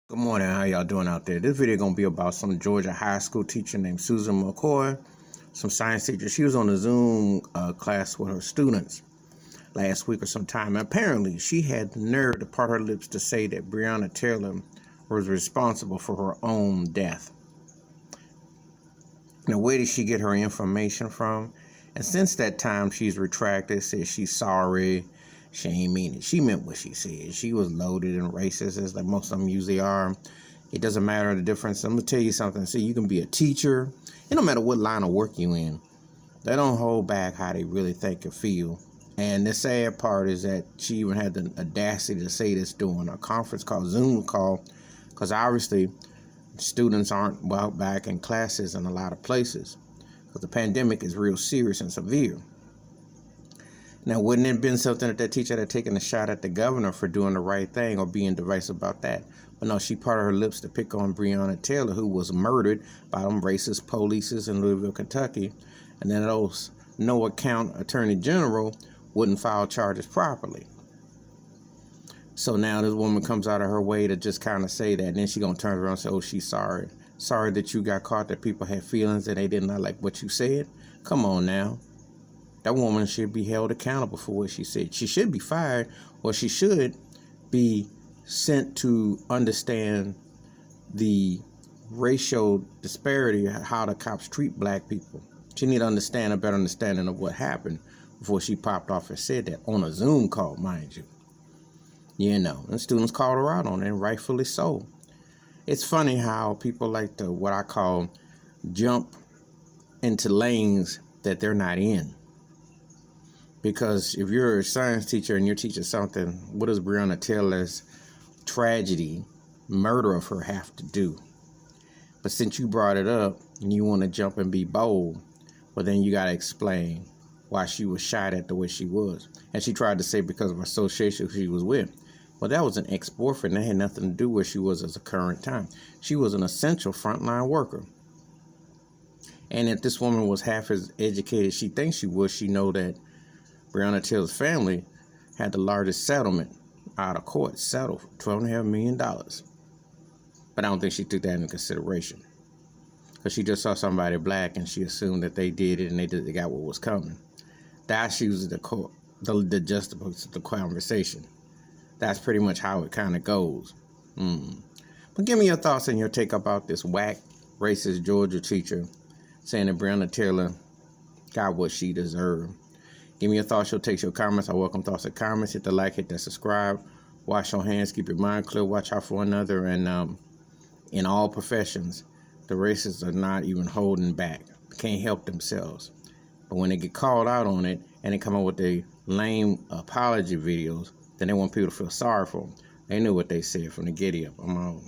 Good morning. How y'all doing out there? This video gonna be about some Georgia high school teacher named Susan McCoy, some science teacher. She was on a Zoom class with her students last week or sometime. And apparently, she had the nerve to part her lips to say that Breonna Taylor was responsible for her own death. Now, where did she get her information from? And since that time, she's retracted, said she's sorry. She ain't mean it. She meant what she said. She was loaded and racist, as like most of them usually are. It doesn't matter the difference. I'm going to tell you something. See, you can be a teacher. It don't matter what line of work you in. They don't hold back how they really think or feel. And the sad part is that she even had the audacity to say this during a conference call, Zoom call, because obviously students aren't well back in classes in a lot of places because the pandemic is real serious and severe. Now, wouldn't it have been something that teacher had taken a shot at the governor for doing the right thing or being divisive about that? But no, she parted her lips to pick on Breonna Taylor, who was murdered by them racist police in Louisville, Kentucky. And then those no-account attorney general wouldn't file charges properly. So now this woman comes out of her way to just kind of say that. And then she's going to turn around and say, oh, she's sorry. Sorry that you got caught, that people had feelings and they did not like what you said. Come on now. That woman should be held accountable for what she said. She should be fired, or she should be sent to understand the racial disparity, how the cops treat black people. She need to understand a better understanding of what happened before she popped off and said that on a Zoom call, mind you. You know, and students called her out on it, and rightfully so. It's funny how people like to, what I call, jump into lanes that they're not in. Because if you're a science teacher and you're teaching something, what does Breonna Taylor's tragedy, murder of her, have to do? But since you brought it up and you want to jump and be bold, well, then you got to explain why she was shot at the way she was. And she tried to say because of association she was with. Well, that was an ex-boyfriend. That had nothing to do with where she was at the current time. She was an essential frontline worker. And if this woman was half as educated as she thinks she was, she know that Breonna Taylor's family had the largest settlement out of court, settled for $12.5 million. But I don't think she took that into consideration. Because she just saw somebody black and she assumed that they did it and they got what was coming. That's usually the justification of the conversation. That's pretty much how it kind of goes. But give me your thoughts and your take about this whack, racist Georgia teacher saying that Breonna Taylor got what she deserved. Give me your thoughts, your takes, your comments. I welcome thoughts and comments. Hit the like, hit the subscribe. Wash your hands, keep your mind clear, watch out for one another. And in all professions, the racists are not even holding back. Can't help themselves. But when they get called out on it and they come up with the lame apology videos, then they want people to feel sorry for them. They knew what they said from the giddy up. I'm out.